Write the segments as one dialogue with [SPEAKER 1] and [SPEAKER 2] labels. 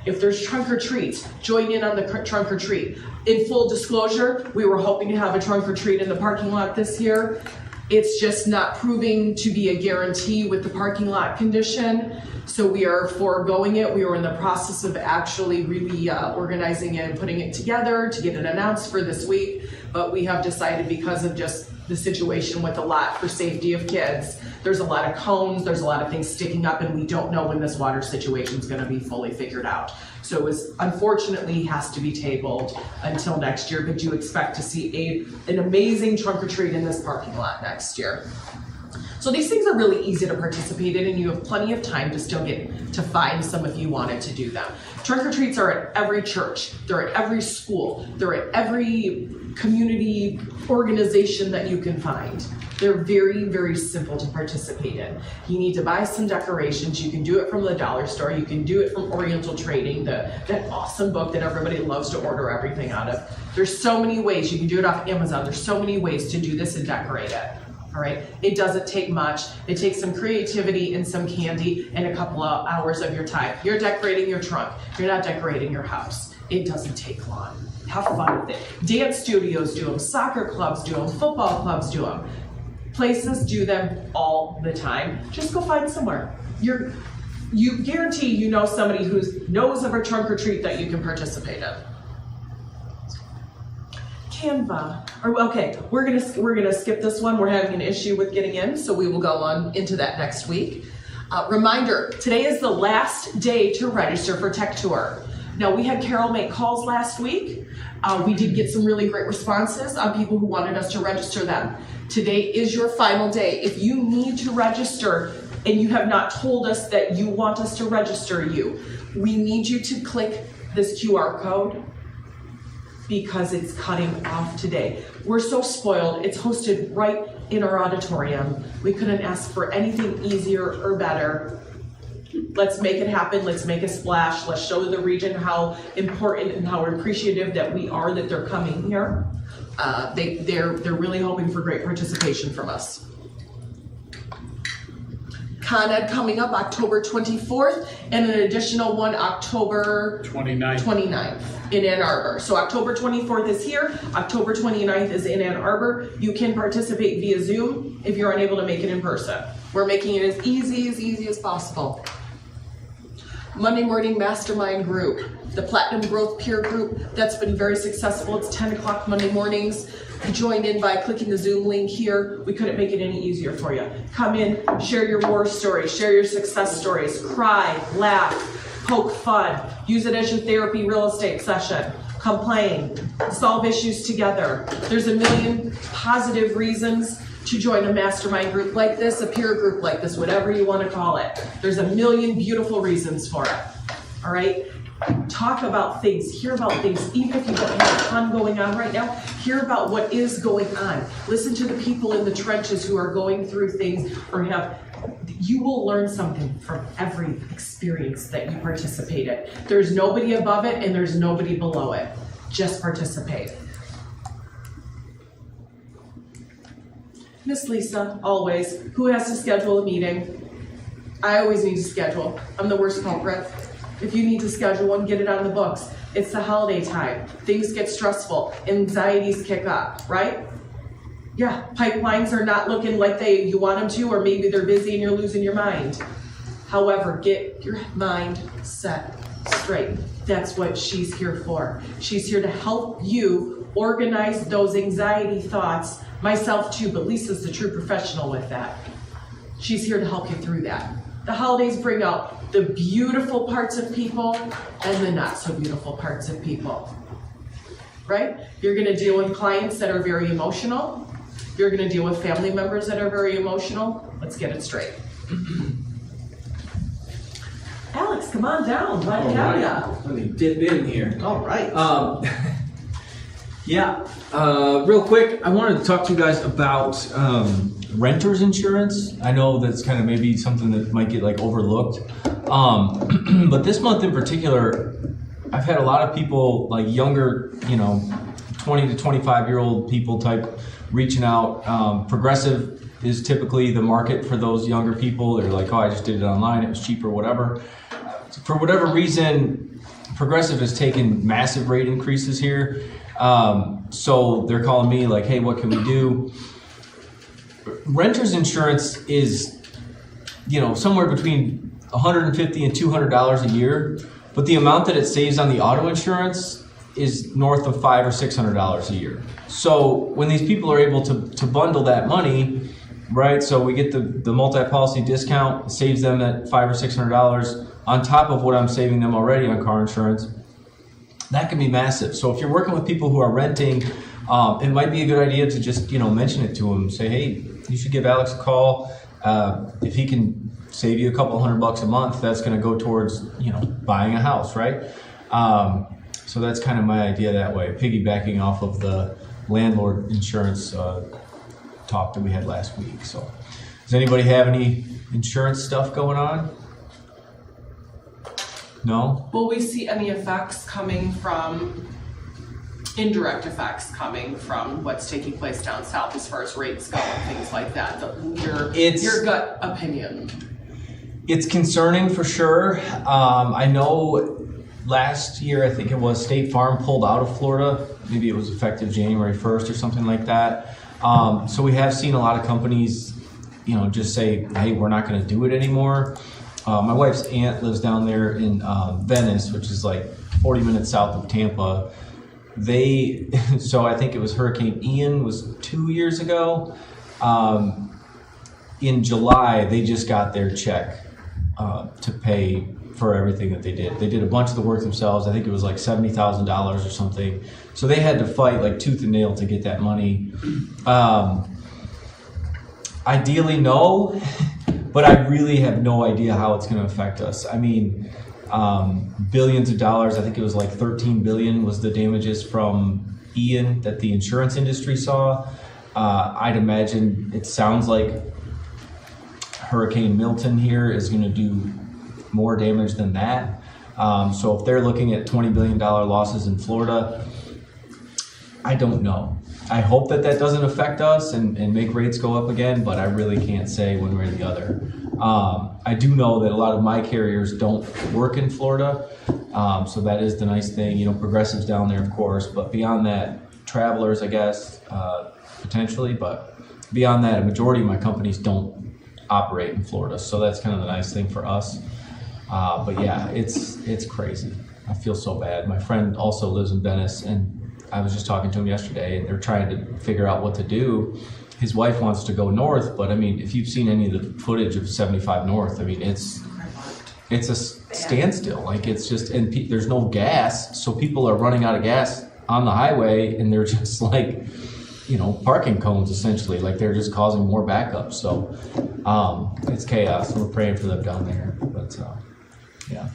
[SPEAKER 1] If there's trunk or treats, join in on the trunk or treat. In full disclosure, we were hoping to have a trunk or treat in the parking lot this year. It's just not proving to be a guarantee with the parking lot condition, so we are foregoing it. We were in the process of actually really organizing it and putting it together to get it announced for this week, but we have decided, because of just the situation with the lot for safety of kids, there's a lot of cones, there's a lot of things sticking up, and we don't know when this water situation is going to be fully figured out. So it unfortunately has to be tabled until next year, but you expect to see an amazing trunk or treat in this parking lot next year. So these things are really easy to participate in, and you have plenty of time to still get to find some if you wanted to do them. Trunk or treats are at every church, they're at every school, they're at every community organization that you can find. They're very, very simple to participate in. You need to buy some decorations. You can do it from the dollar store. You can do it from Oriental Trading, that awesome book that everybody loves to order everything out of. There's so many ways. You can do it off Amazon. There's so many ways to do this and decorate it. All right, it doesn't take much. It takes some creativity and some candy and a couple of hours of your time. You're decorating your trunk. You're not decorating your house. It doesn't take long. Have fun with it. Dance studios do them. Soccer clubs do them. Football clubs do them. Places do them all the time. Just go find somewhere. You guarantee you know somebody who knows of a trunk or treat that you can participate in. Canva. Okay, we're gonna skip this one. We're having an issue with getting in, so we will go on into that next week. Reminder, today is the last day to register for Tech Tour. Now, we had Carol make calls last week. We did get some really great responses on people who wanted us to register them. Today is your final day. If you need to register and you have not told us that you want us to register you, we need you to click this QR code, because it's cutting off today. We're so spoiled. It's hosted right in our auditorium. We couldn't ask for anything easier or better. Let's make it happen. Let's make a splash. Let's show the region how important and how appreciative that we are that they're coming here. They're really hoping for great participation from us. Con Ed coming up October 24th, and an additional one October 29th in Ann Arbor. So October 24th is here, October 29th is in Ann Arbor. You can participate via Zoom if you're unable to make it in person. We're making it as easy as possible. Monday morning mastermind group, the Platinum Growth Peer Group, that's been very successful. It's 10 o'clock Monday mornings. You join in by clicking the Zoom link here. We couldn't make it any easier for you. Come in, share your war stories, share your success stories, cry, laugh, poke fun, use it as your therapy real estate session, complain, solve issues together. There's a million positive reasons to join a mastermind group like this, a peer group like this, whatever you want to call it. There's a million beautiful reasons for it, all right? Talk about things, hear about things, even if you don't have a ton going on right now, hear about what is going on. Listen to the people in the trenches who are going through things you will learn something from every experience that you participate in. There's nobody above it and there's nobody below it. Just participate. Miss Lisa, always, who has to schedule a meeting? I always need to schedule. I'm the worst culprit. If you need to schedule one, get it on the books. It's the holiday time. Things get stressful. Anxieties kick up, right? Yeah, pipelines are not looking like you want them to, or maybe they're busy and you're losing your mind. However, get your mind set straight. That's what she's here for. She's here to help you organize those anxiety thoughts. Myself too, but Lisa's the true professional with that. She's here to help you through that. The holidays bring out the beautiful parts of people and the not so beautiful parts of people, right? You're gonna deal with clients that are very emotional. You're gonna deal with family members that are very emotional. Let's get it straight. Alex, come on down, glad to have ya.
[SPEAKER 2] Let me dip in here.
[SPEAKER 1] All right.
[SPEAKER 2] Real quick, I wanted to talk to you guys about renter's insurance. I know that's kind of maybe something that might get overlooked. But this month in particular, I've had a lot of people, younger, 20 to 25-year-old people type reaching out. Progressive is typically the market for those younger people. They're like, oh, I just did it online, it was cheaper, whatever. for whatever reason, Progressive has taken massive rate increases here. So they're calling me like, hey, what can we do? Renter's insurance is, somewhere between $150 and $200 a year, but the amount that it saves on the auto insurance is north of $500 or $600 a year. So when these people are able to bundle that money, right? So we get the multi-policy discount, saves them at $500 or $600 on top of what I'm saving them already on car insurance. That can be massive. So if you're working with people who are renting, it might be a good idea to just mention it to them. Say, hey, you should give Alex a call. If he can save you a couple $100 a month, that's going to go towards buying a house, right? So that's kind of my idea that way, piggybacking off of the landlord insurance talk that we had last week. So does anybody have any insurance stuff going on? No?
[SPEAKER 1] Will we see any indirect effects coming from what's taking place down south as far as rates go and things like that? Your gut opinion.
[SPEAKER 2] It's concerning for sure. I know last year, I think it was, State Farm pulled out of Florida. Maybe it was effective January 1st or something like that. So we have seen a lot of companies, just say, hey, we're not going to do it anymore. My wife's aunt lives down there in Venice, which is like 40 minutes south of Tampa. So I think it was Hurricane Ian was 2 years ago. In July, they just got their check to pay for everything that they did. They did a bunch of the work themselves. I think it was like $70,000 or something. So they had to fight like tooth and nail to get that money. Ideally, no, but I really have no idea how it's going to affect us. I mean, billions of dollars. I think it was like 13 billion was the damages from Ian that the insurance industry saw. I'd imagine it sounds like Hurricane Milton here is going to do more damage than that. So if they're looking at $20 billion losses in Florida, I don't know. I hope that doesn't affect us and make rates go up again, but I really can't say one way or the other. I do know that a lot of my carriers don't work in Florida, so that is the nice thing. Progressive's down there, of course, but beyond that, Travelers, I guess, potentially, but beyond that, a majority of my companies don't operate in Florida, so that's kind of the nice thing for us. But yeah, it's crazy. I feel so bad. My friend also lives in Venice, and I was just talking to him yesterday, and they're trying to figure out what to do. His wife wants to go north, but I mean, if you've seen any of the footage of 75 North, I mean, it's a standstill. Like, it's just, and there's no gas, so people are running out of gas on the highway, and they're just like, parking cones essentially. Like, they're just causing more backups. So it's chaos, and we're praying for them down there. But yeah,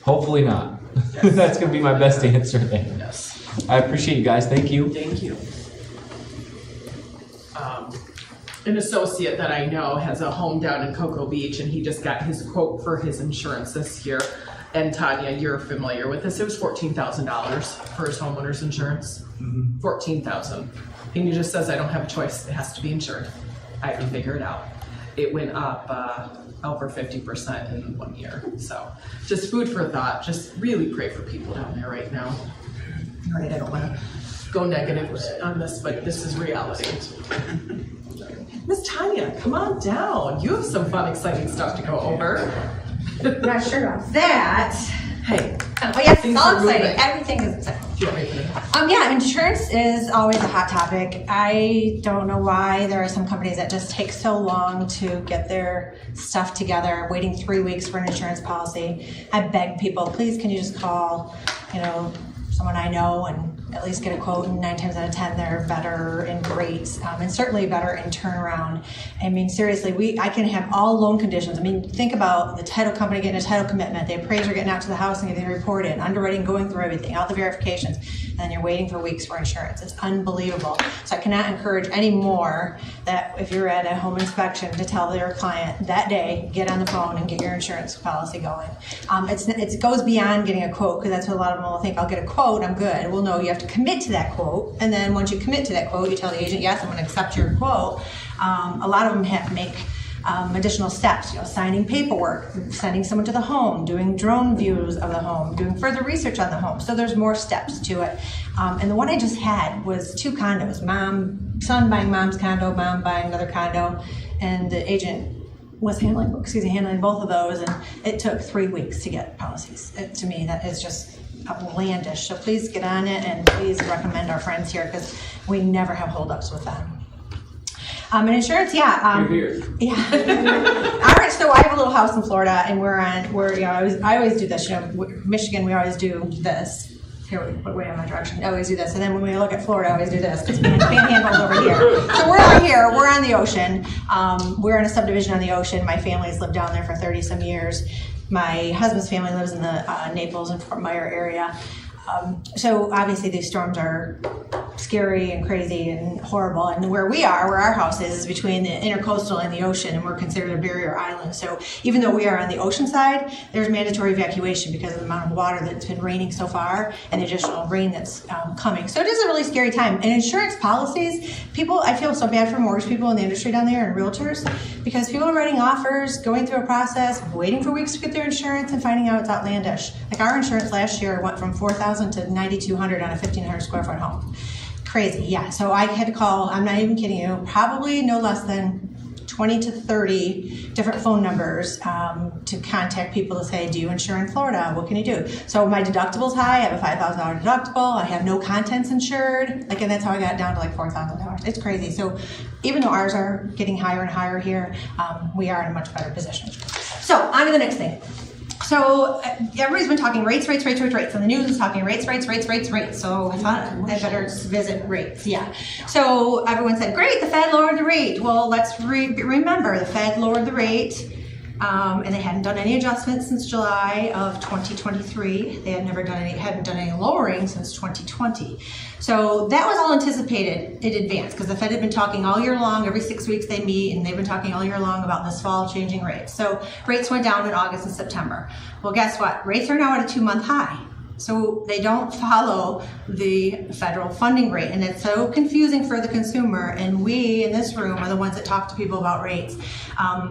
[SPEAKER 2] hopefully not. Yes. That's gonna be my best answer there.
[SPEAKER 1] Yes.
[SPEAKER 2] I appreciate you guys. Thank you.
[SPEAKER 1] Thank you. An associate that I know has a home down in Cocoa Beach, and he just got his quote for his insurance this year. And Tanya, you're familiar with this. It was $14,000 for his homeowner's insurance. Mm-hmm. $14,000. And he just says, I don't have a choice. It has to be insured. I can figure it out. It went up over 50% in 1 year. So just food for thought. Just really pray for people down there right now. All right, I don't want to go negative on this, but this is reality. Miss Tanya, come on down. You have some fun, exciting stuff to go over.
[SPEAKER 3] Not sure about that.
[SPEAKER 1] Hey.
[SPEAKER 3] Oh yes, it's all exciting. Everything is exciting. Yeah, insurance is always a hot topic. I don't know why there are some companies that just take so long to get their stuff together, waiting 3 weeks for an insurance policy. I beg people, please, can you just call, someone I know and at least get a quote, and 9 times out of 10 they're better in rates, and certainly better in turnaround. I mean, seriously, I can have all loan conditions. I mean, think about the title company getting a title commitment, the appraiser getting out to the house and getting a report in, underwriting going through everything, all the verifications, and then you're waiting for weeks for insurance. It's unbelievable. So I cannot encourage any more that if you're at a home inspection to tell their client that day, get on the phone and get your insurance policy going. It goes beyond getting a quote, because that's what a lot of them will think. I'll get a quote, I'm good. Well, no, you have to commit to that quote, and then once you commit to that quote, you tell the agent, yes, I'm going to accept your quote. A lot of them make additional steps, signing paperwork, sending someone to the home, doing drone views of the home, doing further research on the home. So there's more steps to it. And the one I just had was 2 condos, son buying mom's condo, mom buying another condo, and the agent was handling both of those, and it took 3 weeks to get policies. To me, that is just outlandish. So please get on it, and please recommend our friends here, because we never have holdups with them. And insurance, yeah. All right, so I have a little house in Florida, and I always do this. Michigan, we always do this. Here, what way am I direction? I always do this. And then when we look at Florida, I always do this, because Panhandle's over here. So we're over here, we're on the ocean. We're in a subdivision on the ocean. My family's lived down there for 30 some years. My husband's family lives in the Naples and Fort Myer area. So obviously these storms are scary and crazy and horrible, and where our house is between the intercoastal and the ocean, and we're considered a barrier island. So even though we are on the ocean side, there's mandatory evacuation because of the amount of water that's been raining so far and the additional rain that's coming. So it is a really scary time. And insurance policies, I feel so bad for mortgage people in the industry down there and realtors, because people are writing offers, going through a process, waiting for weeks to get their insurance, and finding out it's outlandish. Like our insurance last year went from $4,000 to $9,200 on a 1,500 square foot home. Crazy, yeah. So I had to call, I'm not even kidding you, probably no less than 20 to 30 different phone numbers to contact people to say, do you insure in Florida? What can you do? So my deductible's high. I have a $5,000 deductible. I have no contents insured. And that's how I got down to $4,000. It's crazy. So even though ours are getting higher and higher here, we are in a much better position. So on to the next thing. So everybody's been talking rates. And the news is talking rates. So I thought I better visit rates. Yeah. So everyone said, great, the Fed lowered the rate. Well, let's remember the Fed lowered the rate. And they hadn't done any adjustments since July of 2023. They hadn't done any lowering since 2020. So that was all anticipated in advance, because the Fed had been talking all year long. Every 6 weeks they meet, and they've been talking all year long about this fall changing rates. So rates went down in August and September. Well, guess what? Rates are now at a 2-month high. So they don't follow the federal funding rate, and it's so confusing for the consumer. And we in this room are the ones that talk to people about rates.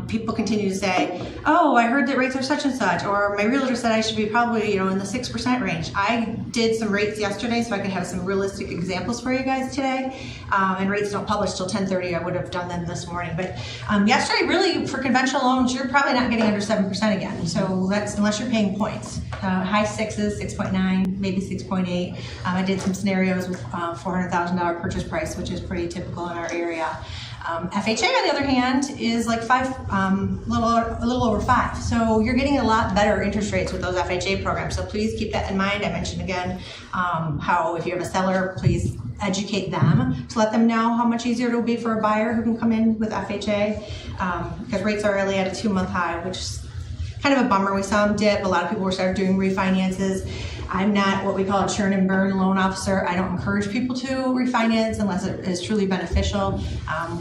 [SPEAKER 3] People continue to say, oh, I heard that rates are such and such, or my realtor said I should be probably in the 6% range. I did some rates yesterday so I could have some realistic examples for you guys today. And rates don't publish till 10:30. I would have done them this morning. But yesterday, really, for conventional loans, you're probably not getting under 7% again. So that's unless you're paying points. High 6s, 6.9, maybe 6.8. I did some scenarios with $400,000 purchase price, which is pretty typical in our area. FHA, on the other hand, is like 5, a little over 5. So you're getting a lot better interest rates with those FHA programs. So please keep that in mind. I mentioned again how if you have a seller, please educate them to let them know how much easier it will be for a buyer who can come in with FHA, because rates are really at a 2-month high, which is kind of a bummer. We saw them dip. A lot of people were started doing refinances. I'm not what we call a churn and burn loan officer. I don't encourage people to refinance unless it is truly beneficial.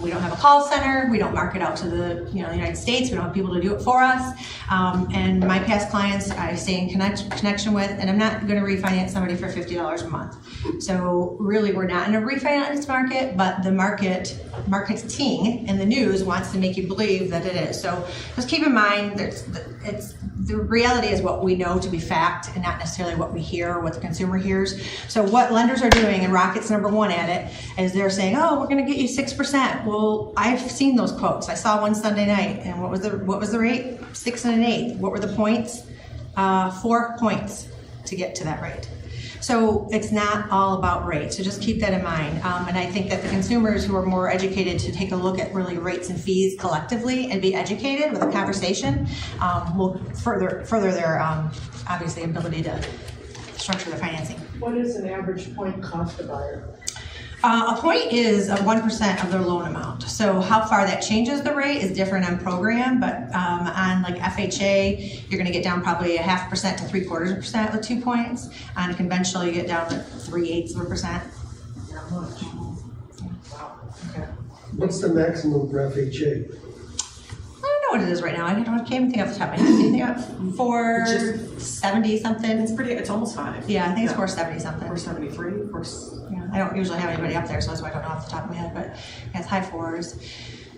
[SPEAKER 3] We don't have a call center. We don't market out to the United States. We don't have people to do it for us. And my past clients I stay in connection with, and I'm not going to refinance somebody for $50 a month. So really, we're not in a refinance market, but the marketing and the news wants to make you believe that it is. So just keep in mind the reality is what we know to be fact, and not necessarily what we hear or what the consumer hears. So what lenders are doing, and Rocket's #1 at it, is they're saying, oh, we're going to get you 6%. Well, I've seen those quotes. I saw one Sunday night, and what was the rate? 6 and an 8. What were the points? 4 points to get to that rate. So it's not all about rates, so just keep that in mind. And I think that the consumers who are more educated to take a look at really rates and fees collectively and be educated with a conversation will further their obviously ability to structure their financing.
[SPEAKER 4] What is an average point cost a buyer?
[SPEAKER 3] A point is 1% of their loan amount. So how far that changes the rate is different on program, but on like FHA, you're going to get down probably 0.5% to 0.75% with 2 points. On conventional, you get down to 0.375%.
[SPEAKER 4] Not much. Wow. Okay.
[SPEAKER 5] What's the maximum for FHA?
[SPEAKER 3] I don't know what it is right now. I can't even think off the top of my head. Can you think of 470 something?
[SPEAKER 1] It's almost 5.
[SPEAKER 3] Yeah, I think it's 470 something.
[SPEAKER 1] 473.
[SPEAKER 3] Yeah, I don't usually have anybody up there, so that's why I don't know off the top of my head, but yeah, it's high 4s.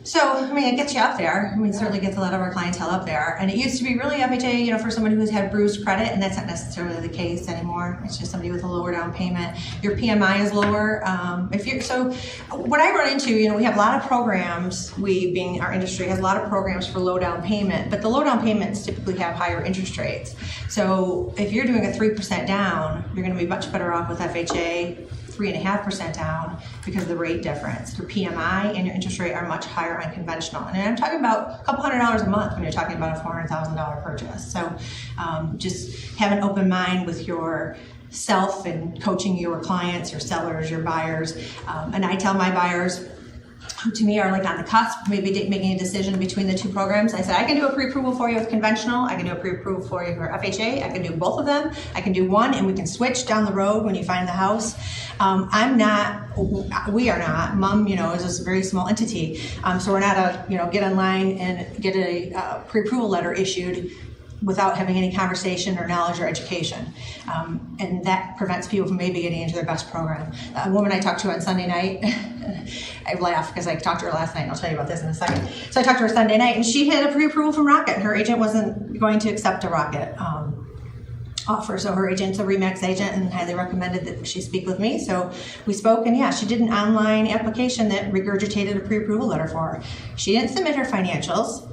[SPEAKER 3] So, I mean, it gets you up there. I mean, it certainly gets a lot of our clientele up there. And it used to be really FHA, you know, for someone who's had bruised credit, and that's not necessarily the case anymore. It's just somebody with a lower down payment. Your PMI is lower. So what I run into, you know, we have a lot of programs, we being our industry, has a lot of programs for low down payment, but the low down payments typically have higher interest rates. So if you're doing a 3% down, you're going to be much better off with FHA, 3.5% down, because of the rate difference. Your PMI and your interest rate are much higher on conventional. And I'm talking about a couple $100s a month when you're talking about a $400,000 purchase. So just have an open mind with your self and coaching your clients, your sellers, your buyers. And I tell my buyers, who to me are like on the cusp, maybe making a decision between the two programs. I said, I can do a pre-approval for you with conventional. I can do a pre-approval for you for FHA. I can do both of them. I can do one, and we can switch down the road when you find the house. We are not. Mom, you know, is this very small entity. So we're not get online and get a pre-approval letter issued without having any conversation or knowledge or education. And that prevents people from maybe getting into their best program. A woman I talked to on Sunday night, I laugh because I talked to her last night, and I'll tell you about this in a second. So I talked to her Sunday night, and she had a pre-approval from Rocket, and her agent wasn't going to accept a Rocket offer. So her agent's a RE/MAX agent and highly recommended that she speak with me. So we spoke, and yeah, she did an online application that regurgitated a pre-approval letter for her. She didn't submit her financials.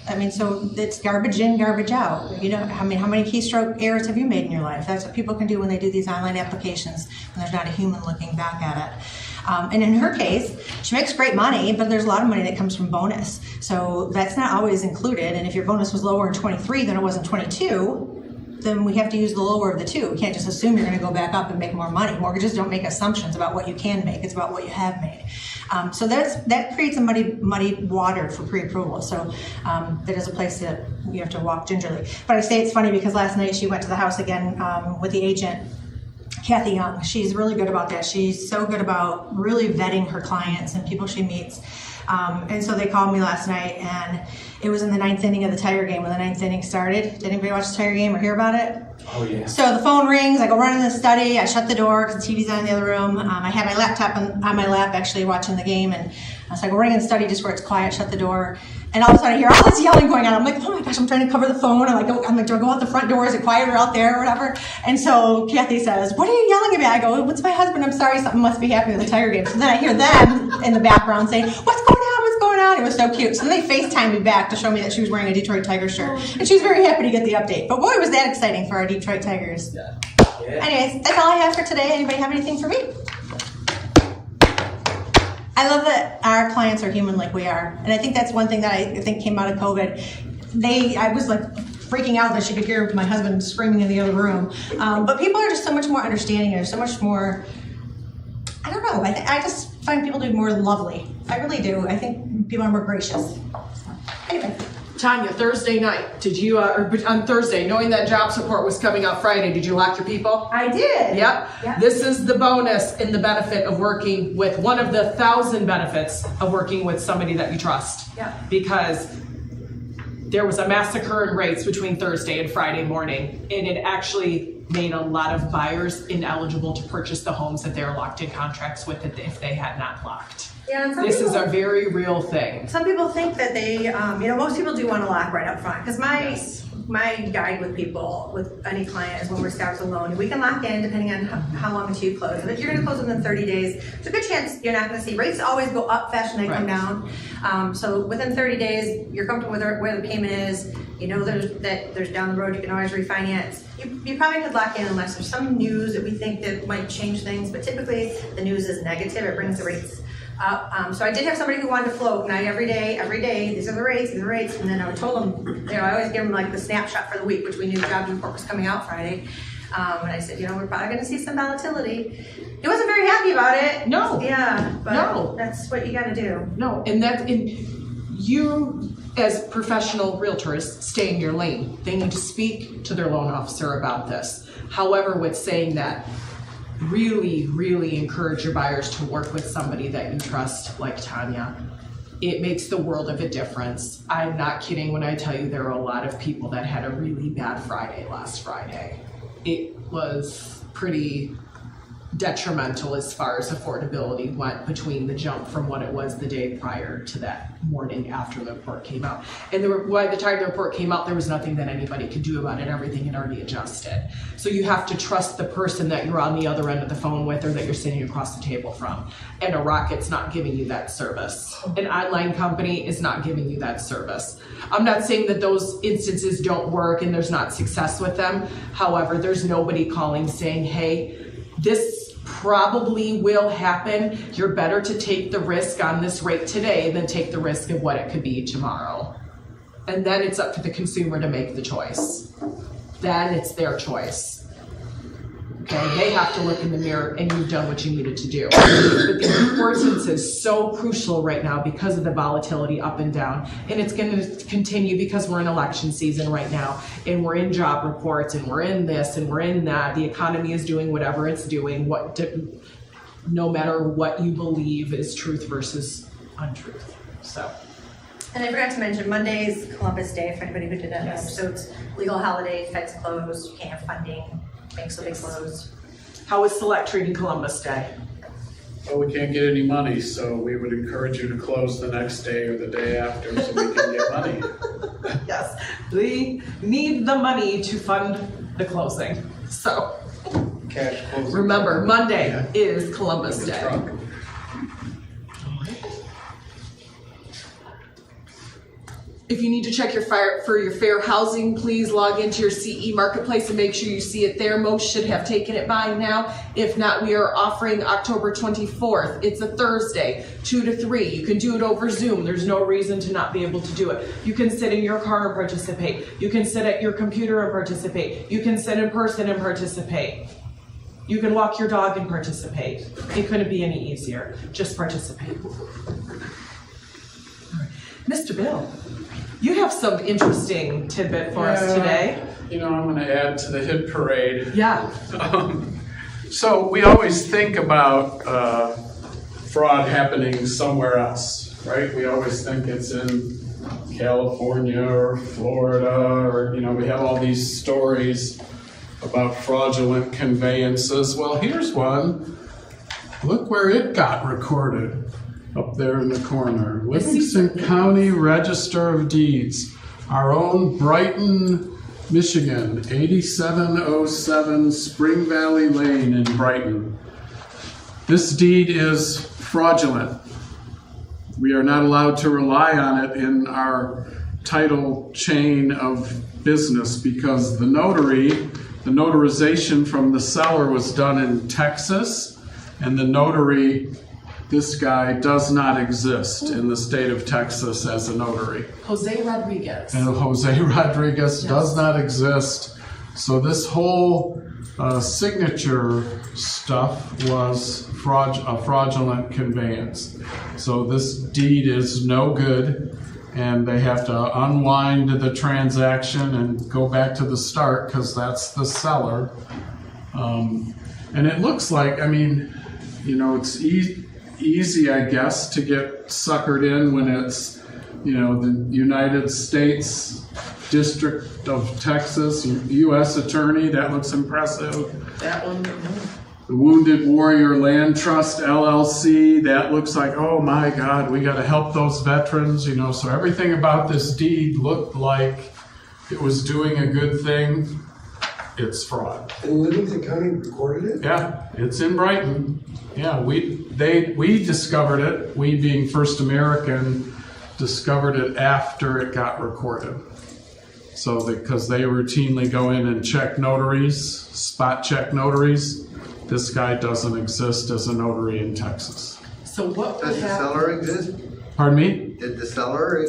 [SPEAKER 3] I mean, so it's garbage in, garbage out. You know, I mean, how many keystroke errors have you made in your life? That's what people can do when they do these online applications, when there's not a human looking back at it. And in her case, she makes great money, but there's a lot of money that comes from bonus. So that's not always included. And if your bonus was lower in 23 than it was in 22, then we have to use the lower of the two. We can't just assume you're going to go back up and make more money. Mortgages don't make assumptions about what you can make. It's about what you have made. So that creates a muddy water for pre-approval. So that is a place that you have to walk gingerly. But I say it's funny because last night she went to the house again with the agent, Kathy Young. She's really good about that. She's so good about really vetting her clients and people she meets. And so they called me last night, and it was in the 9th inning of the Tiger game when the 9th inning started. Did anybody watch the Tiger game or hear about it?
[SPEAKER 2] Oh, yeah.
[SPEAKER 3] So the phone rings, I go run in the study, I shut the door because the TV's on in the other room. I had my laptop on my lap actually watching the game, and so I go running in the study just where it's quiet, shut the door, and all of a sudden I hear all this yelling going on. I'm like, oh my gosh, I'm trying to cover the phone. I'm like, do I go out the front door? Is it quieter out there or whatever? And so Kathy says, what are you yelling about? I go, what's my husband? I'm sorry, something must be happening with the Tiger game. So then I hear them in the background saying, what's going on? It was so cute. So then they FaceTimed me back to show me that she was wearing a Detroit Tiger shirt. And she was very happy to get the update. But boy, was that exciting for our Detroit Tigers. Yeah. Anyways, that's all I have for today. Anybody have anything for me? I love that our clients are human like we are. And I think that's one thing that I think came out of COVID. I was like freaking out that she could hear my husband screaming in the other room. But people are just so much more understanding. They're so much more, I don't know. I just find people to be more lovely. I really do. I think people are more gracious. Anyway.
[SPEAKER 1] Tanya, Thursday night, did you, or on Thursday, knowing that job support was coming out Friday, did you lock your people?
[SPEAKER 3] I did.
[SPEAKER 1] Yep. This is the bonus and the benefit of working with one of the 1,000 benefits of working with somebody that you trust.
[SPEAKER 3] Yep.
[SPEAKER 1] Because there was a massacre in rates between Thursday and Friday morning, and it actually made a lot of buyers ineligible to purchase the homes that they're locked in contracts with if they had not locked.
[SPEAKER 3] Yeah,
[SPEAKER 1] this is a very real thing.
[SPEAKER 3] Some people think that they, most people do want to lock right up front. Because my guide with people, with any client, is when we're scouts alone. We can lock in depending on how long until you close. If you're going to close within 30 days, there's a good chance you're not going to see. Rates always go up fast and they come down. So within 30 days, you're comfortable with where the payment is. You know there's down the road, you can always refinance. You probably could lock in unless there's some news that we think that might change things. But typically, the news is negative. It brings the rates up. So I did have somebody who wanted to float, and every day, these are the rates, and then I told them, I always give them like the snapshot for the week, which we knew job report was coming out Friday. And I said, we're probably going to see some volatility. He wasn't very happy about it.
[SPEAKER 1] No.
[SPEAKER 3] Yeah, but that's what you got to do.
[SPEAKER 1] No, and you, as professional realtors, stay in your lane. They need to speak to their loan officer about this. However, with saying that, really, really encourage your buyers to work with somebody that you trust, like Tanya. It makes the world of a difference. I'm not kidding when I tell you there are a lot of people that had a really bad Friday last Friday. It was pretty detrimental as far as affordability went between the jump from what it was the day prior to that morning after the report came out. And by the time the report came out, there was nothing that anybody could do about it. Everything had already adjusted. So you have to trust the person that you're on the other end of the phone with or that you're sitting across the table from. And a Rocket's not giving you that service. An online company is not giving you that service. I'm not saying that those instances don't work and there's not success with them. However, there's nobody calling saying, hey, this probably will happen. You're better to take the risk on this rate today than take the risk of what it could be tomorrow. And then it's up to the consumer to make the choice. Then it's their choice. Okay, they have to look in the mirror and you've done what you needed to do. But the importance is so crucial right now because of the volatility up and down. And it's going to continue because we're in election season right now and we're in job reports and we're in this and we're in that. The economy is doing whatever it's doing, no matter what you believe is truth versus untruth. So.
[SPEAKER 3] And I forgot to mention, Monday's Columbus Day for anybody who didn't know.
[SPEAKER 1] Yes.
[SPEAKER 3] So it's legal holiday, Fed's closed, you can't have funding, banks will be closed.
[SPEAKER 1] How is Select treating Columbus Day?
[SPEAKER 6] Well, we can't get any money, so we would encourage you to close the next day or the day after so we can get money.
[SPEAKER 1] Yes, we need the money to fund the closing. So
[SPEAKER 6] Cash closing.
[SPEAKER 1] remember, Monday
[SPEAKER 6] Yeah.
[SPEAKER 1] is Columbus
[SPEAKER 6] The
[SPEAKER 1] Day.
[SPEAKER 6] truck.
[SPEAKER 1] If you need to check for your fair housing, please log into your CE Marketplace and make sure you see it there. Most should have taken it by now. If not, we are offering October 24th. It's a Thursday, 2 to 3. You can do it over Zoom. There's no reason to not be able to do it. You can sit in your car and participate. You can sit at your computer and participate. You can sit in person and participate. You can walk your dog and participate. It couldn't be any easier. Just participate. Mr. Bill, you have some interesting tidbit for us today.
[SPEAKER 6] You know, I'm going to add to the hit parade.
[SPEAKER 1] Yeah.
[SPEAKER 6] So we always think about fraud happening somewhere else, right? We always think it's in California or Florida, or, you know, we have all these stories about fraudulent conveyances. Well, here's one. Look where it got recorded. Up there in the corner, Livingston County Register of Deeds, our own Brighton, Michigan, 8707 Spring Valley Lane in Brighton. This deed is fraudulent. We are not allowed to rely on it in our title chain of business because the notarization from the seller was done in Texas, and the notary, this guy, does not exist in the state of Texas as a notary.
[SPEAKER 1] Jose Rodriguez.
[SPEAKER 6] And Jose Rodriguez does not exist. So this whole signature stuff was a fraudulent conveyance. So this deed is no good, and they have to unwind the transaction and go back to the start because that's the seller. And it looks like, I mean, you know, it's easy, I guess, to get suckered in when it's, you know, the United States District of Texas, U.S. Attorney. That looks impressive.
[SPEAKER 1] That one, no.
[SPEAKER 6] The Wounded Warrior Land Trust, LLC. That looks like, oh my God, we got to help those veterans, you know. So everything about this deed looked like it was doing a good thing. It's fraud.
[SPEAKER 5] And Livingston County recorded it?
[SPEAKER 6] Yeah, it's in Brighton. Yeah, we discovered it. We, being First American, discovered it after it got recorded. So because they routinely go in and check notaries, spot check notaries. This guy doesn't exist as a notary in Texas.
[SPEAKER 1] So what would
[SPEAKER 7] Does the
[SPEAKER 1] happen?
[SPEAKER 7] seller exist?
[SPEAKER 6] Pardon me?
[SPEAKER 7] Did the seller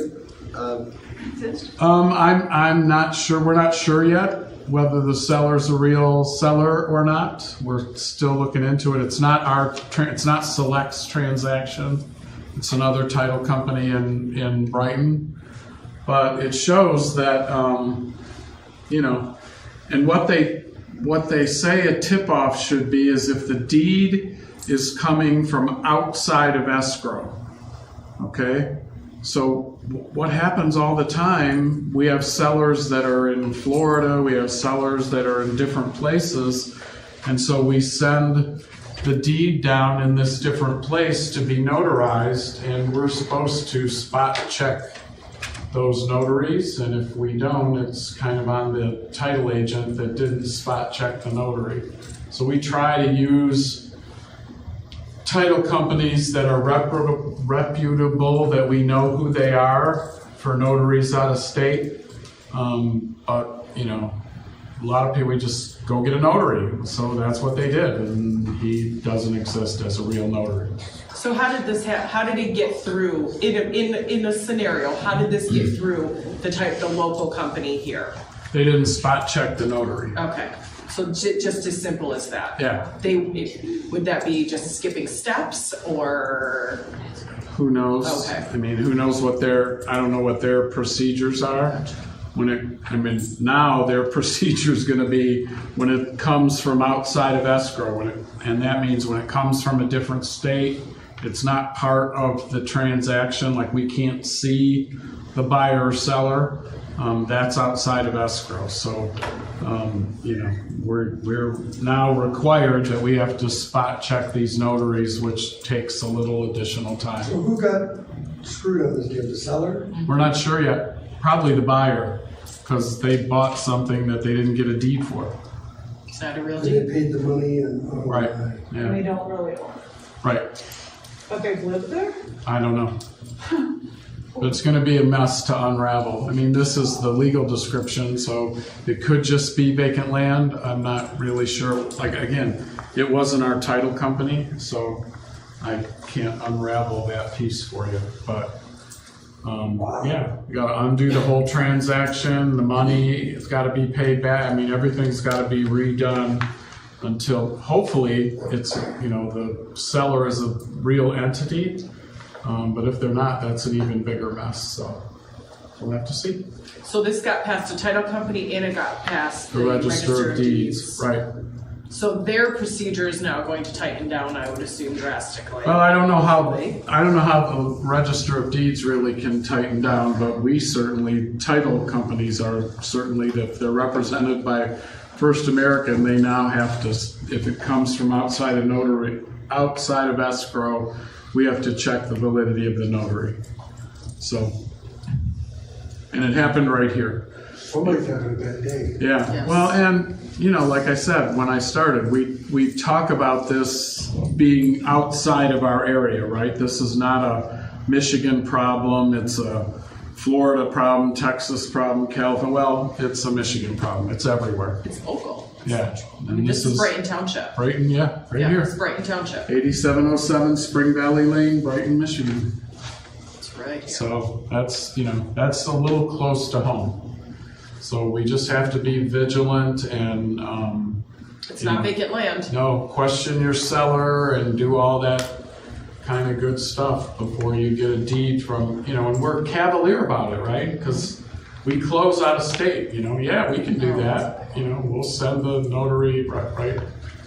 [SPEAKER 1] Exist?
[SPEAKER 6] I'm not sure. We're not sure yet whether the seller's a real seller or not. We're still looking into it. It's not it's not Select's transaction. It's another title company in Brighton. But it shows that, you know, and what they say a tip-off should be is if the deed is coming from outside of escrow, okay? So what happens all the time, we have sellers that are in Florida, we have sellers that are in different places, and so we send the deed down in this different place to be notarized, and we're supposed to spot check those notaries, and if we don't, it's kind of on the title agent that didn't spot check the notary. So we try to use title companies that are reputable, that we know who they are, for notaries out of state. But, you know, a lot of people just go get a notary. So that's what they did, and he doesn't exist as a real notary.
[SPEAKER 1] So how did this how did it get through, in a scenario, how did this get through the local company here?
[SPEAKER 6] They didn't spot check the notary.
[SPEAKER 1] Okay, so just as simple as that?
[SPEAKER 6] Yeah.
[SPEAKER 1] Would that be just skipping steps, or?
[SPEAKER 6] Who knows?
[SPEAKER 1] Okay.
[SPEAKER 6] I mean, who knows what I don't know what their procedures are. Now their procedure is going to be when it comes from outside of escrow, and that means when it comes from a different state, it's not part of the transaction, like we can't see the buyer or seller, that's outside of escrow. So, you know, we're now required that we have to spot check these notaries, which takes a little additional time.
[SPEAKER 5] So who got screwed on this deal? The seller?
[SPEAKER 6] We're not sure yet. Probably the buyer, because they bought something that they didn't get a deed for.
[SPEAKER 1] Is that a real
[SPEAKER 5] They
[SPEAKER 1] deed?
[SPEAKER 5] paid the money and.
[SPEAKER 6] Right.
[SPEAKER 4] And
[SPEAKER 6] Yeah.
[SPEAKER 4] we don't really know.
[SPEAKER 6] Right.
[SPEAKER 4] But they've lived there?
[SPEAKER 6] I don't know. But it's going to be a mess to unravel. I mean, this is the legal description, so it could just be vacant land. I'm not really sure. Like, again, it wasn't our title company, so I can't unravel that piece for you. But yeah, you got to undo the whole transaction. The money has got to be paid back. I mean, everything's got to be redone until hopefully it's, you know, the seller is a real entity. But if they're not, that's an even bigger mess. So we'll have to see.
[SPEAKER 1] So this got past the title company and it got past
[SPEAKER 6] The Register of Deeds, right?
[SPEAKER 1] So their procedure is now going to tighten down, I would assume, drastically.
[SPEAKER 6] Well, I don't know how the Register of Deeds really can tighten down, but we certainly, title companies are certainly, if they're represented by First American, they now have to, if it comes from outside of notary, outside of escrow, we have to check the validity of the notary. So, and it happened right here.
[SPEAKER 5] Somebody's having a bad day.
[SPEAKER 6] Yeah,
[SPEAKER 1] Yes.
[SPEAKER 6] well, and, you know, like I said, when I started, we talk about this being outside of our area, right? This is not a Michigan problem, it's a Florida problem, Texas problem, California, well, it's a Michigan problem, it's everywhere.
[SPEAKER 1] It's local.
[SPEAKER 6] Yeah. And
[SPEAKER 1] This is Brighton Township.
[SPEAKER 6] Brighton, yeah, right
[SPEAKER 1] Yeah,
[SPEAKER 6] here.
[SPEAKER 1] it's Brighton Township.
[SPEAKER 6] 8707 Spring Valley Lane, Brighton, Michigan.
[SPEAKER 1] It's right here.
[SPEAKER 6] So that's, you know, that's a little close to home. So we just have to be vigilant and,
[SPEAKER 1] It's not vacant land.
[SPEAKER 6] no, question your seller and do all that kind of good stuff before you get a deed from, you know, and we're cavalier about it, right? Because we close out of state, you know, yeah, we can do that, you know, we'll send the notary, right?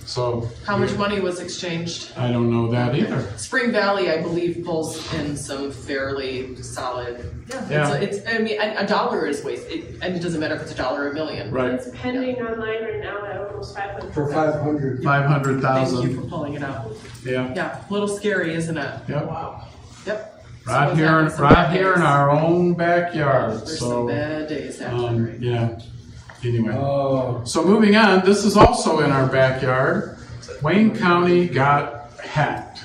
[SPEAKER 6] So.
[SPEAKER 1] How much money was exchanged?
[SPEAKER 6] I don't know that either.
[SPEAKER 1] Spring Valley, I believe, pulls in some fairly solid.
[SPEAKER 6] Yeah.
[SPEAKER 1] It's I mean, a dollar is wasted, and it doesn't matter if it's a dollar or a million.
[SPEAKER 6] Right,
[SPEAKER 7] It's pending online right now at almost 500.
[SPEAKER 5] For 500.
[SPEAKER 1] Thank you
[SPEAKER 6] 500,000,
[SPEAKER 1] for pulling it out.
[SPEAKER 6] yeah,
[SPEAKER 1] Yeah, a little scary, isn't it?
[SPEAKER 6] yep.
[SPEAKER 4] Wow.
[SPEAKER 1] Yep.
[SPEAKER 6] Right
[SPEAKER 1] Someone's
[SPEAKER 6] here,
[SPEAKER 1] having some bad
[SPEAKER 6] in
[SPEAKER 1] days.
[SPEAKER 6] our own backyard,
[SPEAKER 1] There's some
[SPEAKER 6] so,
[SPEAKER 1] bad days happening. Right?
[SPEAKER 6] yeah, anyway.
[SPEAKER 5] Oh,
[SPEAKER 6] So moving on, this is also in our backyard. Wayne County got hacked.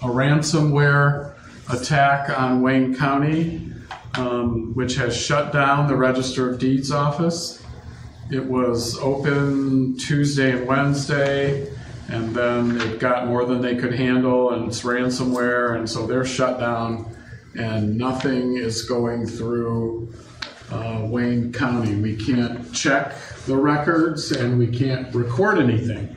[SPEAKER 6] A ransomware attack on Wayne County, which has shut down the Register of Deeds office. It was open Tuesday and Wednesday, and then it got more than they could handle, and it's ransomware, and so they're shut down, and nothing is going through Wayne County. We can't check the records, and we can't record anything.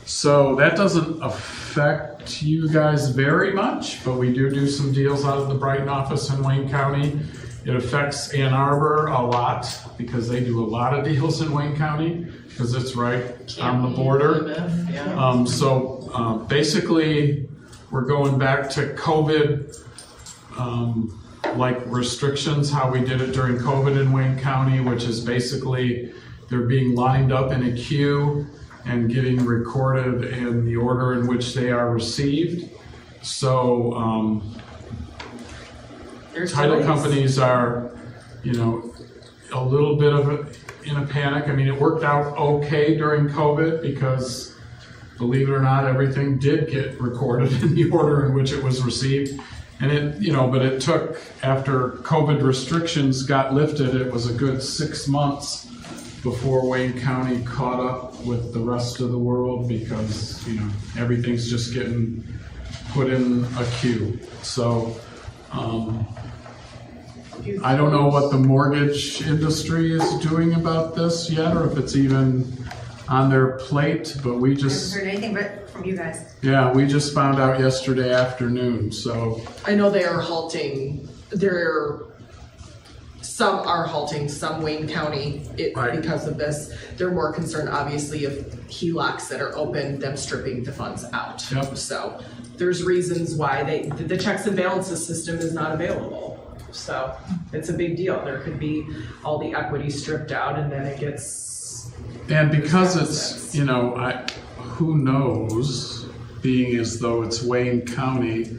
[SPEAKER 6] So that doesn't affect you guys very much, but we do some deals out of the Brighton office in Wayne County. It affects Ann Arbor a lot because they do a lot of deals in Wayne County because it's right on the border.
[SPEAKER 1] Yeah.
[SPEAKER 6] Basically, we're going back to COVID, like restrictions, how we did it during COVID in Wayne County, which is basically they're being lined up in a queue and getting recorded in the order in which they are received. So
[SPEAKER 1] There's
[SPEAKER 6] title
[SPEAKER 1] delays.
[SPEAKER 6] companies are, a little bit in a panic. I mean, it worked out okay during COVID because, believe it or not, everything did get recorded in the order in which it was received. And but it took, after COVID restrictions got lifted, it was a good 6 months before Wayne County caught up with the rest of the world because, everything's just getting put in a queue. So, I don't know what the mortgage industry is doing about this yet, or if it's even on their plate, but we
[SPEAKER 3] I haven't
[SPEAKER 6] just,
[SPEAKER 3] heard anything but from you guys.
[SPEAKER 6] yeah, we just found out yesterday afternoon, so.
[SPEAKER 1] I know they are halting, some are halting, some Wayne County,
[SPEAKER 6] Right.
[SPEAKER 1] because of this. They're more concerned, obviously, of HELOCs that are open, them stripping the funds out.
[SPEAKER 6] Yep.
[SPEAKER 1] So there's reasons why the checks and balances system is not available. So it's a big deal. There could be all the equity stripped out and then it gets,
[SPEAKER 6] And because it's, who knows, being as though it's Wayne County,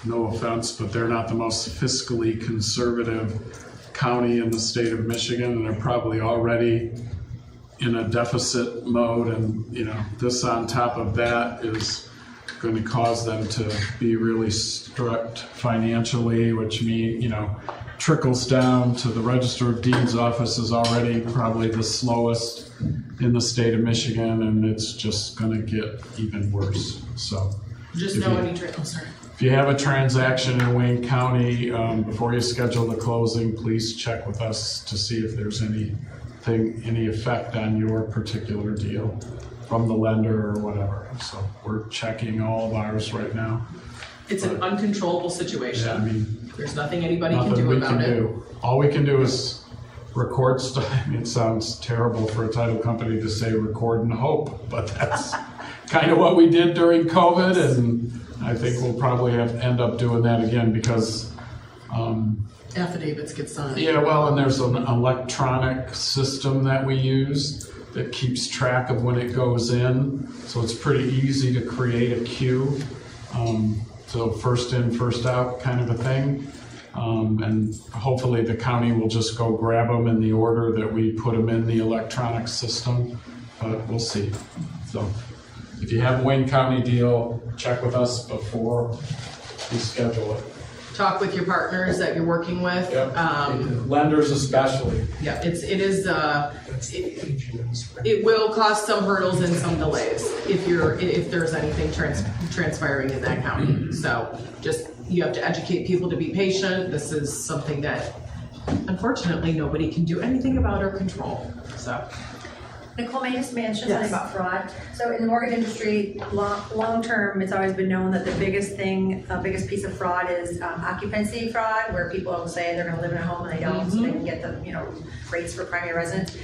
[SPEAKER 6] no offense, but they're not the most fiscally conservative county in the state of Michigan, and they're probably already in a deficit mode, and, this on top of that is going to cause them to be really strict financially, which means, trickles down to the Register of Deeds office is already probably the slowest in the state of Michigan, and it's just going to get even worse. So
[SPEAKER 1] just
[SPEAKER 6] if
[SPEAKER 1] know
[SPEAKER 6] you-
[SPEAKER 1] any, I'm sorry.
[SPEAKER 6] if you have a transaction in Wayne County, before you schedule the closing, please check with us to see if there's any effect on your particular deal from the lender or whatever. So we're checking all of ours right now.
[SPEAKER 1] It's an uncontrollable situation.
[SPEAKER 6] Yeah, I mean,
[SPEAKER 1] There's nothing anybody can
[SPEAKER 6] nothing
[SPEAKER 1] do
[SPEAKER 6] we
[SPEAKER 1] about
[SPEAKER 6] can
[SPEAKER 1] it.
[SPEAKER 6] do. All we can do is record stuff. I mean, it sounds terrible for a title company to say record and hope, but that's kind of what we did during COVID, and I think we'll probably end up doing that again because
[SPEAKER 1] Affidavits get signed.
[SPEAKER 6] yeah, well, and there's an electronic system that we use that keeps track of when it goes in, so it's pretty easy to create a queue. So first in, first out kind of a thing. And hopefully the county will just go grab them in the order that we put them in the electronic system, but we'll see. So if you have a Wayne County deal, check with us before you schedule it.
[SPEAKER 1] Talk with your partners that you're working with.
[SPEAKER 6] Lenders especially.
[SPEAKER 1] Yeah, it
[SPEAKER 5] It
[SPEAKER 1] will cause some hurdles and some delays if there's anything transpiring in that county. So you have to educate people to be patient. This is something that unfortunately nobody can do anything about or control. So
[SPEAKER 3] Nicole, may I just mention
[SPEAKER 1] Yes.
[SPEAKER 3] something about fraud? So in the mortgage industry, long term, it's always been known that the biggest piece of fraud is occupancy fraud, where people will say they're going to live in a home and they don't, so they can get the rates for primary residence.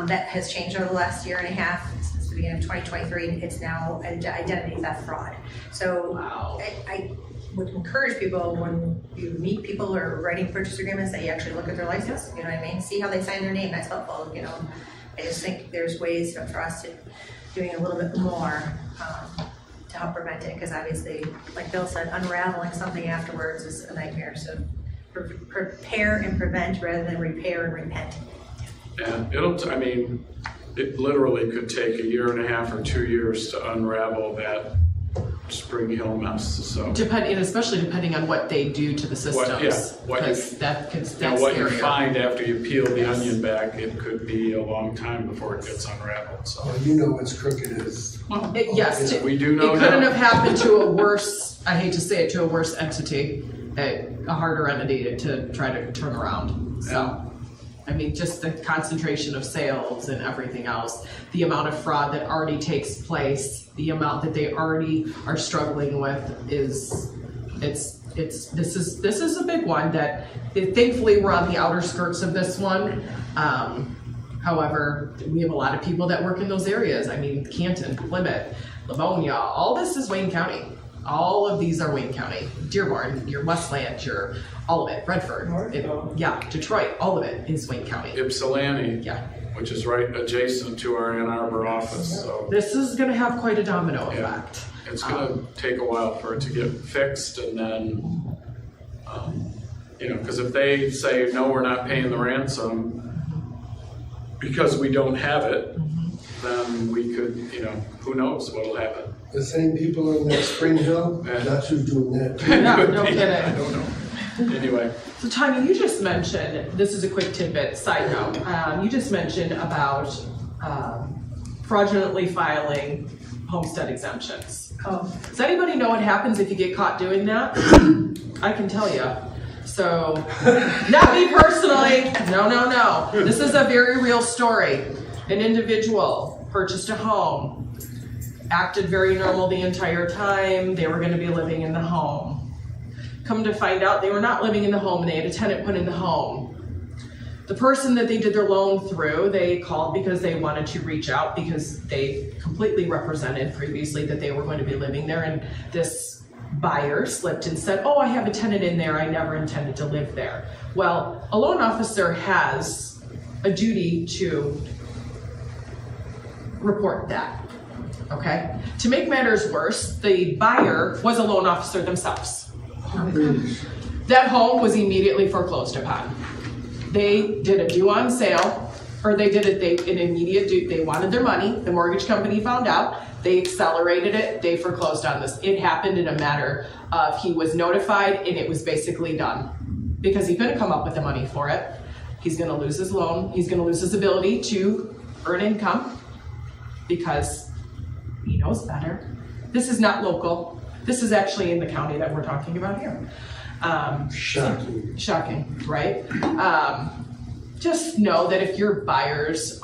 [SPEAKER 3] That has changed over the last year and a half. Since the beginning of 2023, it's now identity theft fraud. So
[SPEAKER 1] Wow.
[SPEAKER 3] I would encourage people when you meet people or writing purchase agreements that you actually look at their license. You know what I mean? See how they sign their name. That's helpful. I just think there's ways for us to doing a little bit more to help prevent it, because obviously, like Bill said, unraveling something afterwards is a nightmare. So prepare and prevent rather than repair and repent.
[SPEAKER 6] And it literally could take a year and a half or 2 years to unravel that Spring Hill mess, so.
[SPEAKER 1] especially depending on what they do to the systems.
[SPEAKER 6] what you-
[SPEAKER 1] Because that's
[SPEAKER 6] What you
[SPEAKER 1] scarier.
[SPEAKER 6] find after you peel the onion back, it could be a long time before it gets unraveled, so.
[SPEAKER 5] It's crooked as.
[SPEAKER 1] Yes,
[SPEAKER 6] We do know
[SPEAKER 1] it couldn't
[SPEAKER 6] now.
[SPEAKER 1] have happened to a worse, I hate to say it, to a worse entity, a harder entity to try to turn around. So, just the concentration of sales and everything else, the amount of fraud that already takes place, the amount that they already are struggling with this is a big one that thankfully we're on the outer skirts of this one. However, we have a lot of people that work in those areas. Canton, Plymouth, Livonia, all this is Wayne County. All of these are Wayne County. Dearborn, your Westland, all of it. Redford, Detroit, all of it is Wayne County.
[SPEAKER 6] Ypsilanti.
[SPEAKER 1] Yeah.
[SPEAKER 6] which is right adjacent to our Ann Arbor office, so.
[SPEAKER 1] This is gonna have quite a domino
[SPEAKER 6] Yeah.
[SPEAKER 1] effect.
[SPEAKER 6] It's gonna take a while for it to get fixed, and then, because if they say, no, we're not paying the ransom because we don't have it, then we could, who knows what'll happen.
[SPEAKER 5] The same people on that Spring Hill,
[SPEAKER 6] Yeah.
[SPEAKER 5] that's who's doing that.
[SPEAKER 1] Yeah,
[SPEAKER 6] Could
[SPEAKER 1] no
[SPEAKER 6] be.
[SPEAKER 1] kidding.
[SPEAKER 6] I don't know. Anyway,
[SPEAKER 1] So Tanya, you just mentioned, this is a quick tidbit, side note, you just mentioned about fraudulently filing homestead exemptions.
[SPEAKER 4] Oh,
[SPEAKER 1] Does anybody know what happens if you get caught doing that? I can tell you. So, not me personally, no. This is a very real story. An individual purchased a home, acted very normal the entire time, they were gonna be living in the home. Come to find out, they were not living in the home and they had a tenant put in the home. The person that they did their loan through, they called because they wanted to reach out because they completely represented previously that they were going to be living there, and this buyer slipped and said, oh, I have a tenant in there, I never intended to live there. Well, a loan officer has a duty to report that, okay? To make matters worse, the buyer was a loan officer themselves. That home was immediately foreclosed upon. They did a due on sale, or they did an immediate due, they wanted their money, the mortgage company found out, they accelerated it, they foreclosed on this. It happened in a matter of, he was notified and it was basically done. Because he couldn't come up with the money for it. He's gonna lose his loan, he's gonna lose his ability to earn income because he knows better. This is not local. This is actually in the county that we're talking about here. Shocking, right? Just know that if your buyers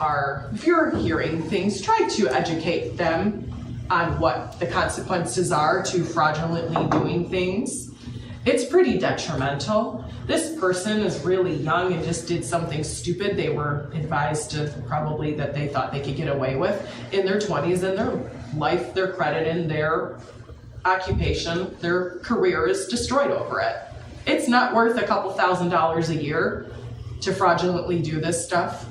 [SPEAKER 1] if you're hearing things, try to educate them on what the consequences are to fraudulently doing things. It's pretty detrimental. This person is really young and just did something stupid. They were advised to probably that they thought they could get away with in their 20s, and their life, their credit, and their occupation, their career is destroyed over it. It's not worth a couple $1,000s a year to fraudulently do this stuff.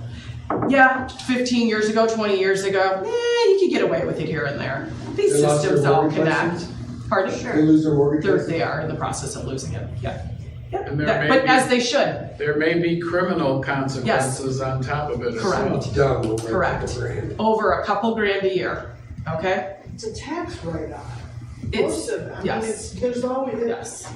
[SPEAKER 1] Yeah, 15 years ago, 20 years ago, you could get away with it here and there. These
[SPEAKER 5] They lost
[SPEAKER 1] systems
[SPEAKER 5] their
[SPEAKER 1] all
[SPEAKER 5] mortgage
[SPEAKER 1] connect.
[SPEAKER 5] license?
[SPEAKER 1] Pardon?
[SPEAKER 5] They lose their mortgage license?
[SPEAKER 1] They are in the process of losing it, yeah.
[SPEAKER 6] And there may
[SPEAKER 1] But
[SPEAKER 6] be-
[SPEAKER 1] as they should,
[SPEAKER 6] there may be criminal consequences on top of it as well.
[SPEAKER 1] Correct.
[SPEAKER 5] Done over
[SPEAKER 1] Correct.
[SPEAKER 5] a couple grand.
[SPEAKER 1] over a couple grand a year, okay?
[SPEAKER 4] it's a tax write-off.
[SPEAKER 1] It's-
[SPEAKER 4] Most of them. I mean,
[SPEAKER 1] yes.
[SPEAKER 4] there's always.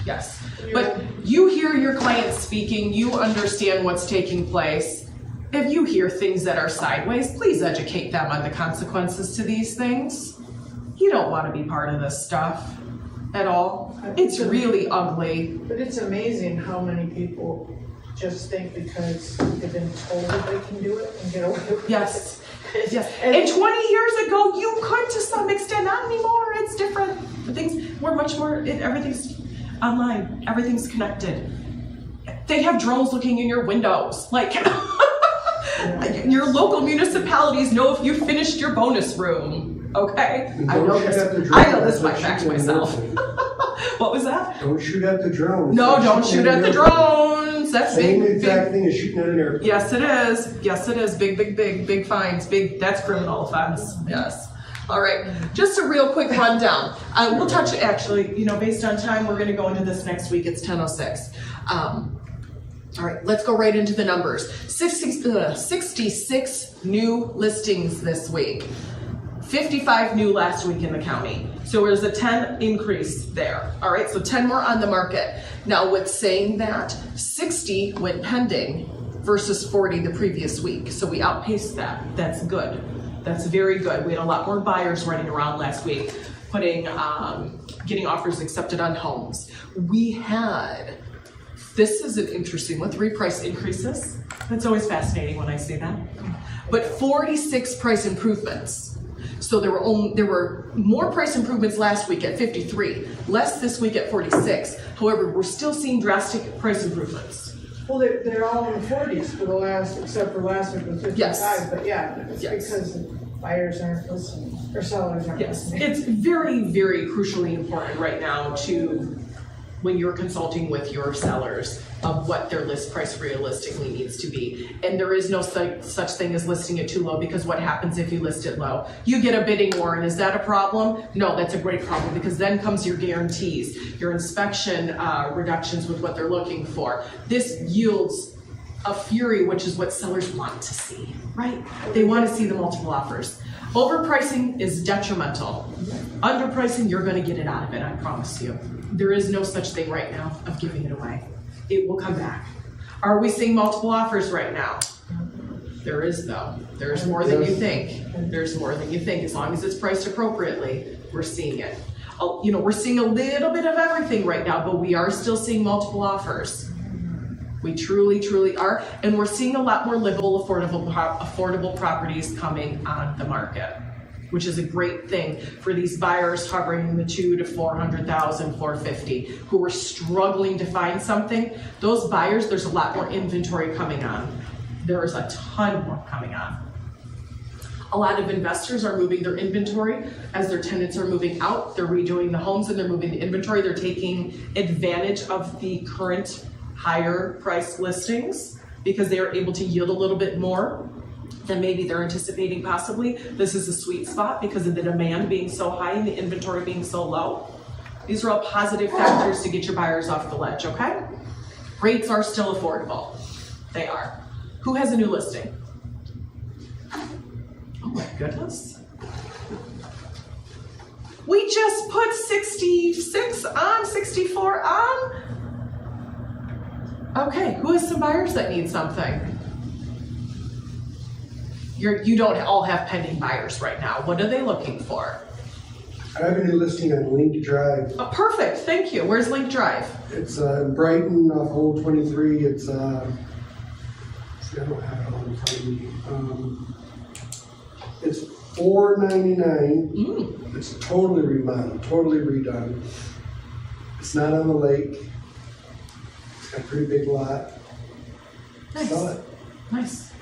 [SPEAKER 1] Yes. But you hear your clients speaking, you understand what's taking place. If you hear things that are sideways, please educate them on the consequences to these things. You don't want to be part of this stuff at all. It's really ugly.
[SPEAKER 4] But it's amazing how many people just think because they've been told that they can do it and get away with it.
[SPEAKER 1] Yes. Yes.
[SPEAKER 4] And
[SPEAKER 1] And 20 years ago, you could to some extent, not anymore. It's different. We're much more, everything's online. Everything's connected. They have drones looking in your windows. Like, your local municipalities know if you finished your bonus room. Okay? I know this by fact myself. What was that?
[SPEAKER 5] Don't shoot at the drones.
[SPEAKER 1] No, don't shoot at the drones. That's
[SPEAKER 5] Same
[SPEAKER 1] big,
[SPEAKER 5] exact
[SPEAKER 1] big.
[SPEAKER 5] thing as shooting at an airplane.
[SPEAKER 1] Yes, it is. Yes, it is. Big fines. That's criminal offense. Yes. All right. Just a real quick rundown. We'll touch actually, based on time, we're going to go into this next week. It's 10:06. All right, let's go right into the numbers. 66 new listings this week. 55 new last week in the county. So there's a 10 increase there. All right, so 10 more on the market. Now with saying that, 60 went pending versus 40 the previous week. So we outpaced that. That's good. That's very good. We had a lot more buyers running around last week, getting offers accepted on homes. This is an interesting one, 3 price increases. It's always fascinating when I see that. But 46 price improvements. So there were more price improvements last week at 53, less this week at 46. However, we're still seeing drastic price improvements.
[SPEAKER 4] Well, they're all in the 40s except for last week with 55.
[SPEAKER 1] Yes.
[SPEAKER 4] But yeah, it's
[SPEAKER 1] Yes.
[SPEAKER 4] because buyers aren't listening, or sellers aren't
[SPEAKER 1] Yes,
[SPEAKER 4] listening.
[SPEAKER 1] it's very, very crucially important right now to when you're consulting with your sellers of what their list price realistically needs to be. And there is no such thing as listing it too low, because what happens if you list it low? You get a bidding war, and is that a problem? No, that's a great problem, because then comes your guarantees, your inspection reductions with what they're looking for. This yields a fury, which is what sellers want to see, right? They want to see the multiple offers. Overpricing is detrimental. Underpricing, you're going to get it out of it, I promise you. There is no such thing right now of giving it away. It will come back. Are we seeing multiple offers right now? There is, though. There's more than you think. There's more than you think. As long as it's priced appropriately, we're seeing it. You know, we're seeing a little bit of everything right now, but we are still seeing multiple offers. We truly, truly are. And we're seeing a lot more livable, affordable properties coming on the market, which is a great thing for these buyers hovering in the $200,000 to $400,000, $450,000, who are struggling to find something. Those buyers, there's a lot more inventory coming on. There is a ton more coming on. A lot of investors are moving their inventory as their tenants are moving out. They're redoing the homes and they're moving the inventory. They're taking advantage of the current higher price listings because they are able to yield a little bit more than maybe they're anticipating possibly. This is a sweet spot because of the demand being so high and the inventory being so low. These are all positive factors to get your buyers off the ledge, okay? Rates are still affordable. They are. Who has a new listing? Oh my goodness. We just put 66 on, 64 on. Okay, who has some buyers that need something? You don't all have pending buyers right now. What are they looking for?
[SPEAKER 5] I have a new listing on Link Drive.
[SPEAKER 1] Oh, perfect, thank you. Where's Link Drive?
[SPEAKER 5] It's Brighton off Old 23. It's, see, I don't have it all in front of me. It's $499. It's totally remodeled, totally redone. It's not on the lake. It's got a pretty big lot.
[SPEAKER 1] Nice.
[SPEAKER 5] Sell it.
[SPEAKER 1] Nice.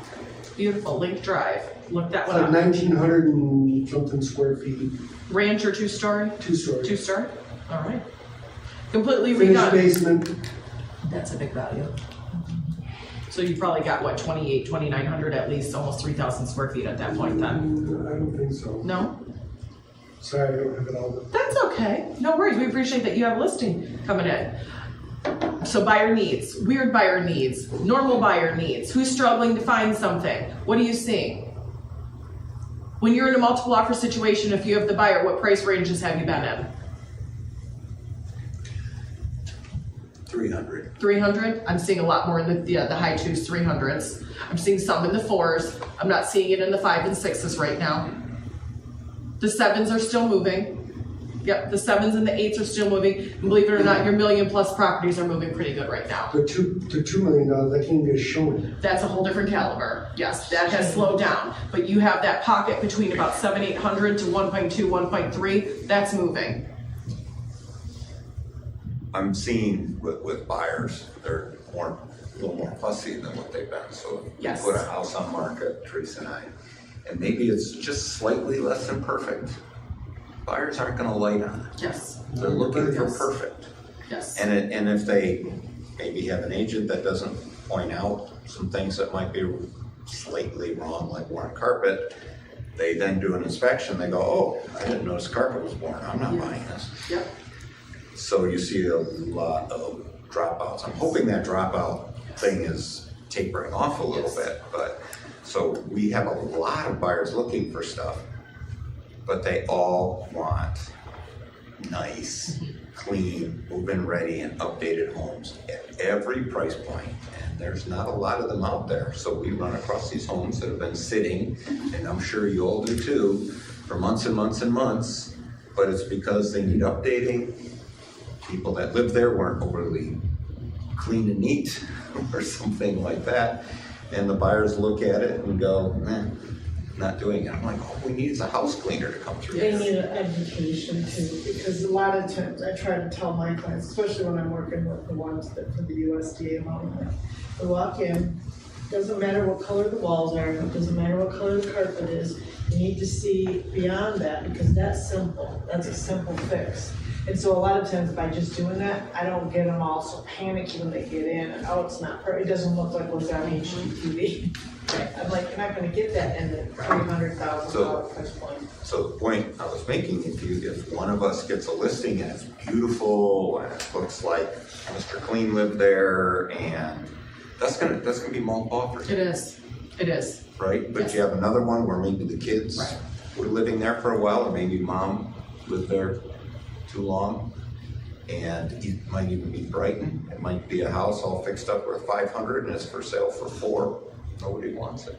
[SPEAKER 1] Beautiful. Link Drive. Look that
[SPEAKER 5] It's
[SPEAKER 1] one
[SPEAKER 5] like
[SPEAKER 1] up.
[SPEAKER 5] 1,900 and something square feet.
[SPEAKER 1] Ranch or two-story?
[SPEAKER 5] Two-story.
[SPEAKER 1] Two-story? All right. Completely
[SPEAKER 5] Finished
[SPEAKER 1] redone.
[SPEAKER 5] basement.
[SPEAKER 1] That's a big value. So you probably got, what, 2,900 at least, almost 3,000 square feet at that point then?
[SPEAKER 5] I don't think so.
[SPEAKER 1] No?
[SPEAKER 5] Sorry, I don't have it all.
[SPEAKER 1] That's okay. No worries. We appreciate that you have a listing coming in. So buyer needs, weird buyer needs, normal buyer needs. Who's struggling to find something? What are you seeing? When you're in a multiple offer situation, if you have the buyer, what price ranges have you been in?
[SPEAKER 8] 300.
[SPEAKER 1] 300? I'm seeing a lot more in the high twos, 300s. I'm seeing some in the 4s. I'm not seeing it in the 5 and 6s right now. The 7s are still moving. Yep, the 7s and the 8s are still moving. And believe it or not, your million-plus properties are moving pretty good right now.
[SPEAKER 5] The $2 million, I can't even get showing.
[SPEAKER 1] That's a whole different caliber. Yes, that has slowed down. But you have that pocket between about 700-800 to 1.2, 1.3. That's moving.
[SPEAKER 8] I'm seeing with buyers, they're a little more fussy than what they've been. So if
[SPEAKER 1] Yes.
[SPEAKER 8] you put a house on market, Teresa and I, and maybe it's just slightly less than perfect, buyers aren't going to light on it.
[SPEAKER 1] Yes.
[SPEAKER 8] They're looking for
[SPEAKER 1] Yes.
[SPEAKER 8] perfect.
[SPEAKER 1] Yes.
[SPEAKER 8] And if they maybe have an agent that doesn't point out some things that might be slightly wrong, like worn carpet, they then do an inspection. They go, oh, I didn't notice carpet was worn. I'm not buying this.
[SPEAKER 1] Yep.
[SPEAKER 8] So you see a lot of dropouts. I'm hoping that dropout thing is tapering off a little
[SPEAKER 1] Yes.
[SPEAKER 8] bit, but so we have a lot of buyers looking for stuff, but they all want nice, clean, move-in ready and updated homes at every price point. And there's not a lot of them out there. So we run across these homes that have been sitting, and I'm sure you all do too, for months and months and months, but it's because they need updating. People that live there weren't overly clean and neat or something like that. And the buyers look at it and go, not doing it. I'm like, all we need is a house cleaner to come through.
[SPEAKER 4] They need an education too, because a lot of times I try to tell my clients, especially when I'm working with the ones that for the USDA model, they walk in, Doesn't matter what color the walls are, it doesn't matter what color the carpet is, you need to see beyond that, because that's simple, that's a simple fix. And so a lot of times by just doing that, I don't get them all so panicky when they get in, and oh, it's not, it doesn't look like what's on HGTV. I'm like, you're not gonna get that in the $300,000 price point.
[SPEAKER 8] So the point I was making, if one of us gets a listing and it's beautiful and it looks like Mr. Clean lived there, and that's gonna be multiple offers.
[SPEAKER 1] It is.
[SPEAKER 8] Right, but
[SPEAKER 1] Yes.
[SPEAKER 8] you have another one where maybe the kids
[SPEAKER 1] Right.
[SPEAKER 8] were living there for a while, or maybe mom lived there too long. And it might even be Brighton, it might be a house all fixed up worth 500 and it's for sale for 4. Nobody wants it.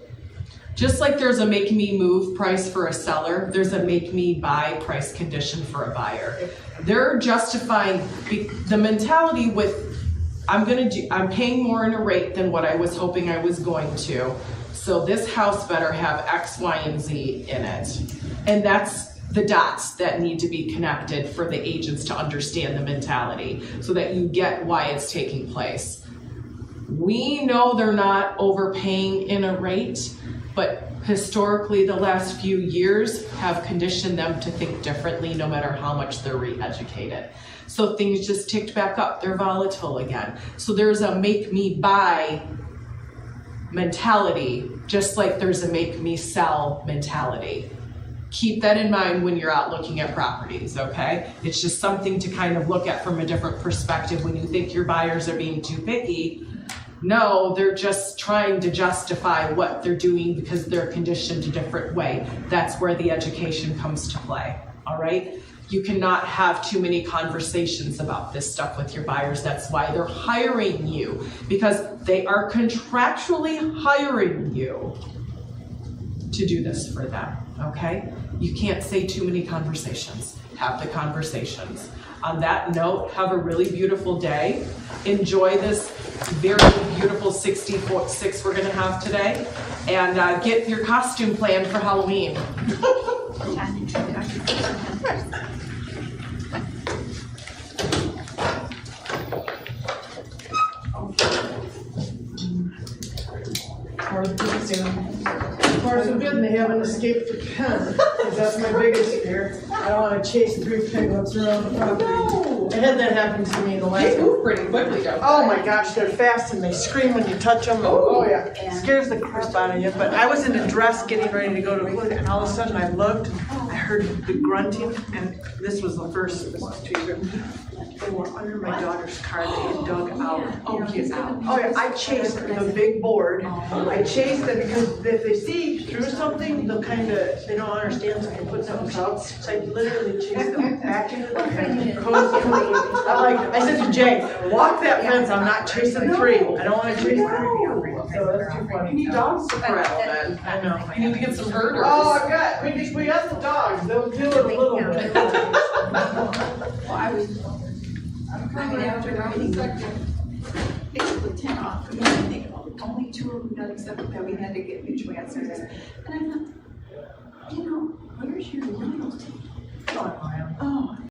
[SPEAKER 1] Just like there's a make me move price for a seller, there's a make me buy price condition for a buyer. They're justifying the mentality with, I'm paying more in a rate than what I was hoping I was going to. So this house better have X, Y, and Z in it. And that's the dots that need to be connected for the agents to understand the mentality so that you get why it's taking place. We know they're not overpaying in a rate, but historically the last few years have conditioned them to think differently no matter how much they're re-educated. So things just ticked back up, they're volatile again. So there's a make me buy mentality, just like there's a make me sell mentality. Keep that in mind when you're out looking at properties, okay? It's just something to kind of look at from a different perspective when you think your buyers are being too picky. No, they're just trying to justify what they're doing because they're conditioned a different way. That's where the education comes to play, all right? You cannot have too many conversations about this stuff with your buyers. That's why they're hiring you, because they are contractually hiring you to do this for them, okay? You can't say too many conversations. Have the conversations. On that note, have a really beautiful day. Enjoy this very beautiful 66 we're gonna have today, and get your costume planned for Halloween.
[SPEAKER 4] Cars are good and they haven't escaped the pen, because that's my biggest fear. I don't want to chase 3 piglets around the property. I had that happen to me in the last
[SPEAKER 1] They
[SPEAKER 4] one.
[SPEAKER 1] move pretty quickly, don't they?
[SPEAKER 4] Oh my gosh, they're fast and they scream when you touch them. Oh yeah, scares the crap out of you. But I was in a dress getting ready to go to work, and all of a sudden I looked, I heard the grunting, and this was 2 years ago. They were under my daughter's car, they had dug out. Oh yeah, I chased the big board. I chased them because if they see through something, they'll they don't understand, so they put something out. So I literally chased them back into the fence. I said to Jay, walk that fence, I'm not chasing 3. I don't want to chase 3. So that's too funny.
[SPEAKER 1] You need dogs to corral then.
[SPEAKER 4] I know.
[SPEAKER 1] You need to get some herders.
[SPEAKER 4] Oh, we got the dogs, they'll do it a little bit.
[SPEAKER 9] I'm coming after the second, basically 10 off. I think only 2 of them got accepted, that we had to get mutual answers. And I thought,